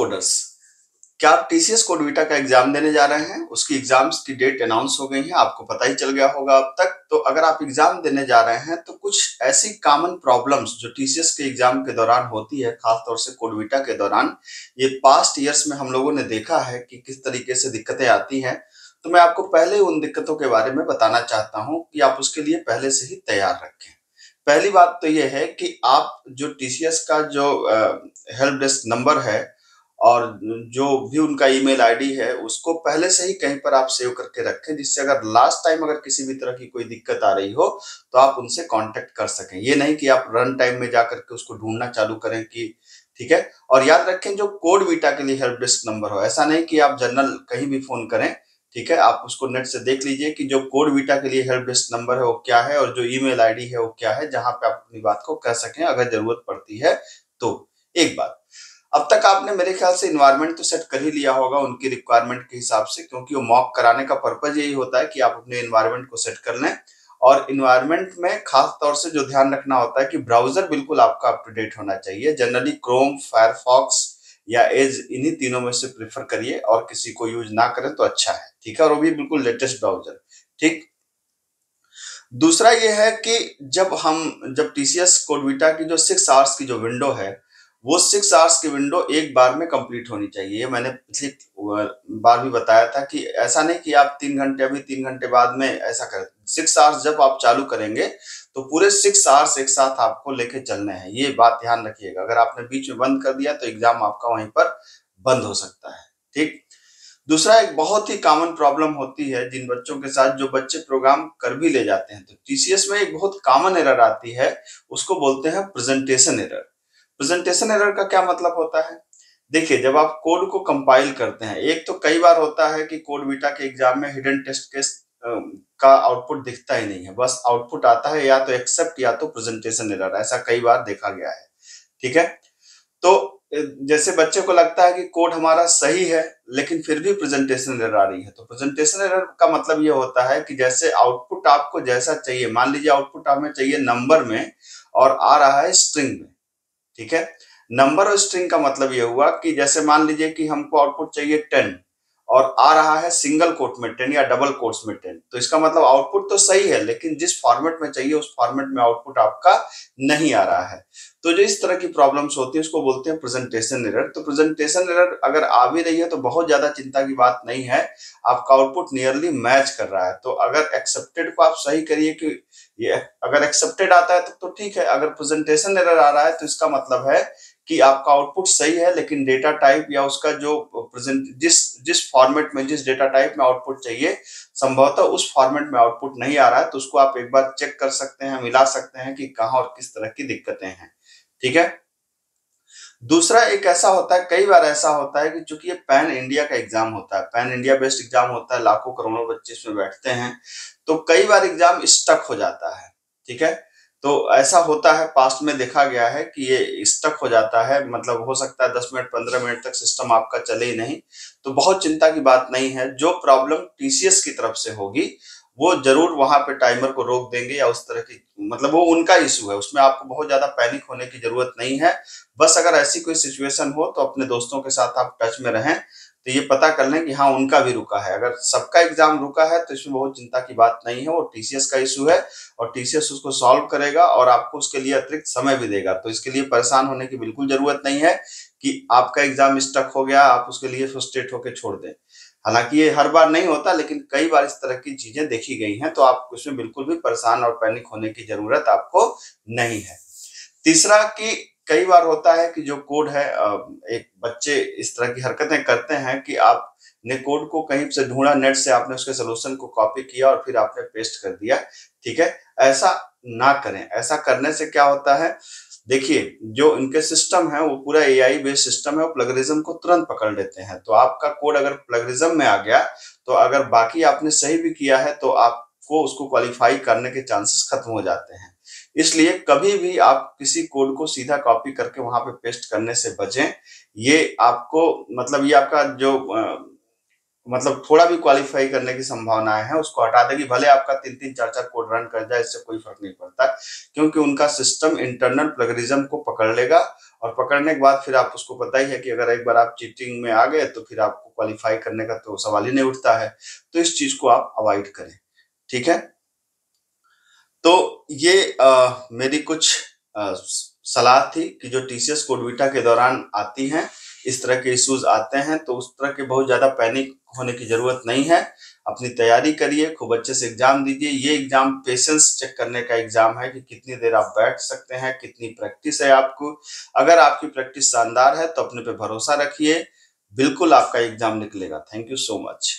Coders, क्या आप TCS CodeVita का एग्जाम देने जा रहे हैं? उसकी एग्जाम्स की डेट अनाउंस हो गई है, आपको पता ही चल गया होगा अब तक। तो अगर आप एग्जाम देने जा रहे हैं तो कुछ ऐसी कॉमन प्रॉब्लम्स जो टीसीएस के एग्जाम के दौरान होती है, खासतौर से कोडविटा के दौरान, ये पास्ट ईयर्स में हम लोगों ने देखा है कि किस तरीके से दिक्कतें आती हैं। तो मैं आपको पहले उन दिक्कतों के बारे में बताना चाहता हूं कि आप उसके लिए पहले से ही तैयार रखें। पहली बात तो ये है कि आप जो टीसीएस का जो हेल्प डेस्क नंबर है और जो भी उनका ईमेल आईडी है उसको पहले से ही कहीं पर आप सेव करके रखें, जिससे अगर लास्ट टाइम अगर किसी भी तरह की कोई दिक्कत आ रही हो तो आप उनसे कांटेक्ट कर सकें। ये नहीं कि आप रन टाइम में जाकर के उसको ढूंढना चालू करें कि ठीक है। और याद रखें जो कोडविटा के लिए हेल्प डेस्क नंबर हो, ऐसा नहीं कि आप जनरल कहीं भी फोन करें, ठीक है। आप उसको नेट से देख लीजिए कि जो कोडविटा के लिए हेल्प डेस्क नंबर है वो क्या है और जो ईमेल आईडी है वो क्या है, जहां पे आप अपनी बात को कह सकें अगर जरूरत पड़ती है तो। एक बात, अब तक आपने मेरे ख्याल से इन्वायरमेंट तो सेट कर ही लिया होगा उनकी रिक्वायरमेंट के हिसाब से, क्योंकि वो मॉक कराने का पर्पज यही होता है कि आप अपने इन्वायरमेंट को सेट कर लें। और इन्वायरमेंट में खास तौर से जो ध्यान रखना होता है कि ब्राउजर बिल्कुल आपका अप टू डेट होना चाहिए। जनरली क्रोम, फायरफॉक्स या एज, इन्हीं तीनों में से प्रेफर करिए और किसी को यूज ना करें तो अच्छा है, ठीक है। और वो भी बिल्कुल लेटेस्ट ब्राउजर, ठीक। दूसरा ये है कि जब टीसीएस कोडविटा की जो 6 आवर्स की जो विंडो है, वो 6 आवर्स की विंडो एक बार में कंप्लीट होनी चाहिए। ये मैंने पिछली बार भी बताया था कि ऐसा नहीं कि आप 3 घंटे अभी 3 घंटे बाद में ऐसा करें। 6 आवर्स जब आप चालू करेंगे तो पूरे 6 आवर्स एक साथ आपको लेके चलने हैं, ये बात ध्यान रखिएगा। अगर आपने बीच में बंद कर दिया तो एग्जाम आपका वहीं पर बंद हो सकता है, ठीक। दूसरा, एक बहुत ही कॉमन प्रॉब्लम होती है जिन बच्चों के साथ, जो बच्चे प्रोग्राम कर भी ले जाते हैं, तो टीसीएस में एक बहुत कॉमन एरर आती है, उसको बोलते हैं प्रेजेंटेशन एरर। प्रेजेंटेशन एरर का क्या मतलब होता है? देखिए, जब आप कोड को कंपाइल करते हैं, एक तो कई बार होता है कि कोडविटा के एग्जाम में हिडन टेस्ट केस का आउटपुट दिखता ही नहीं है, बस आउटपुट आता है या तो एक्सेप्ट या तो प्रेजेंटेशन एरर। ऐसा कई बार देखा गया है, ठीक है। तो जैसे बच्चे को लगता है कि कोड हमारा सही है लेकिन फिर भी प्रेजेंटेशन एरर आ रही है, तो प्रेजेंटेशन एरर का मतलब ये होता है कि जैसे आउटपुट आपको जैसा चाहिए, मान लीजिए आउटपुट हमें चाहिए नंबर में और आ रहा है स्ट्रिंग में, ठीक है। नंबर और स्ट्रिंग का मतलब ये हुआ कि जैसे मान लीजिए कि हमको आउटपुट चाहिए 10 और आ रहा है सिंगल कोट में 10 या डबल कोट्स में 10, तो इसका मतलब आउटपुट तो सही है लेकिन जिस फॉर्मेट में चाहिए उस फॉर्मेट में आउटपुट आपका नहीं आ रहा है। तो जो इस तरह की प्रॉब्लम्स होती है उसको बोलते हैं प्रेजेंटेशन एरर। तो प्रेजेंटेशन एरर अगर आ भी रही है तो बहुत ज्यादा चिंता की बात नहीं है, आपका आउटपुट नियरली मैच कर रहा है। तो अगर एक्सेप्टेड को आप सही करिए कि ये अगर एक्सेप्टेड आता है तो ठीक है। अगर प्रेजेंटेशन एरर आ रहा है तो इसका मतलब है कि आपका आउटपुट सही है लेकिन डेटा टाइप या उसका जो प्रेजेंट जिस फॉर्मेट में, जिस डेटा टाइप में आउटपुट चाहिए, संभवतः उस फॉर्मेट में आउटपुट नहीं आ रहा है। तो उसको आप एक बार चेक कर सकते हैं, मिला सकते हैं कि कहां और किस तरह की दिक्कतें हैं, ठीक है। दूसरा एक ऐसा होता है, कई बार ऐसा होता है कि चूंकि ये पैन इंडिया का एग्जाम होता है, पैन इंडिया बेस्ड एग्जाम होता है, लाखों करोड़ों बच्चे इसमें बैठते हैं, तो कई बार एग्जाम स्टक हो जाता है, ठीक है। तो ऐसा होता है, पास्ट में देखा गया है कि ये स्टक हो जाता है, मतलब हो सकता है 10 मिनट 15 मिनट तक सिस्टम आपका चले ही नहीं। तो बहुत चिंता की बात नहीं है, जो प्रॉब्लम टीसीएस की तरफ से होगी वो जरूर वहां पे टाइमर को रोक देंगे या उस तरह की, मतलब वो उनका इशू है, उसमें आपको बहुत ज्यादा पैनिक होने की जरूरत नहीं है। बस अगर ऐसी कोई सिचुएशन हो तो अपने दोस्तों के साथ आप टच में रहें, तो ये पता कर लें कि हाँ उनका भी रुका है। अगर सबका एग्जाम रुका है तो इसमें बहुत चिंता की बात नहीं है, वो टीसीएस का इशू है और टीसीएस उसको सॉल्व करेगा और आपको उसके लिए अतिरिक्त समय भी देगा। तो इसके लिए परेशान होने की बिल्कुल जरूरत नहीं है कि आपका एग्जाम स्टक हो गया, आप उसके लिए फ्रस्ट्रेट होकर छोड़ दें। हालांकि ये हर बार नहीं होता लेकिन कई बार इस तरह की चीजें देखी गई हैं, तो आप उसमें बिल्कुल भी परेशान और पैनिक होने की जरूरत आपको नहीं है। तीसरा, कि कई बार होता है कि जो कोड है, एक बच्चे इस तरह की हरकतें करते हैं कि आपने कोड को कहीं से ढूंढा, नेट से आपने उसके सोल्यूशन को कॉपी किया और फिर आपने पेस्ट कर दिया, ठीक है। ऐसा ना करें। ऐसा करने से क्या होता है, देखिए जो इनके सिस्टम है वो पूरा एआई बेस्ड सिस्टम है, वो प्लगरिज्म को तुरंत पकड़ लेते हैं। तो आपका कोड अगर प्लगरिज्म में आ गया तो अगर बाकी आपने सही भी किया है तो आपको उसको क्वालिफाई करने के चांसेस खत्म हो जाते हैं। इसलिए कभी भी आप किसी कोड को सीधा कॉपी करके वहां पे पेस्ट करने से बचें। ये आपको, मतलब ये आपका जो मतलब थोड़ा भी क्वालिफाई करने की संभावनाएं हैं उसको हटा देगी। भले आपका 3-3 4-4 कोड रन कर जाए, इससे कोई फर्क नहीं पड़ता, क्योंकि उनका सिस्टम इंटरनल प्लगरिज्म को पकड़ लेगा और पकड़ने के बाद फिर आप उसको पता ही है कि अगर एक बार आप चीटिंग में आ गए तो फिर आपको क्वालिफाई करने का तो सवाल ही नहीं उठता है। तो इस चीज को आप अवॉइड करें, ठीक है। तो ये मेरी कुछ सलाह थी कि जो टीसीएस कोड के दौरान आती हैं, इस तरह के इश्यूज आते हैं, तो उस तरह के बहुत ज्यादा पैनिक होने की जरूरत नहीं है। अपनी तैयारी करिए, खूब अच्छे से एग्जाम दीजिए। ये एग्जाम पेशेंस चेक करने का एग्जाम है कि कितनी देर आप बैठ सकते हैं, कितनी प्रैक्टिस है आपको। अगर आपकी प्रैक्टिस शानदार है तो अपने पे भरोसा रखिए, बिल्कुल आपका एग्जाम निकलेगा। Thank you so much.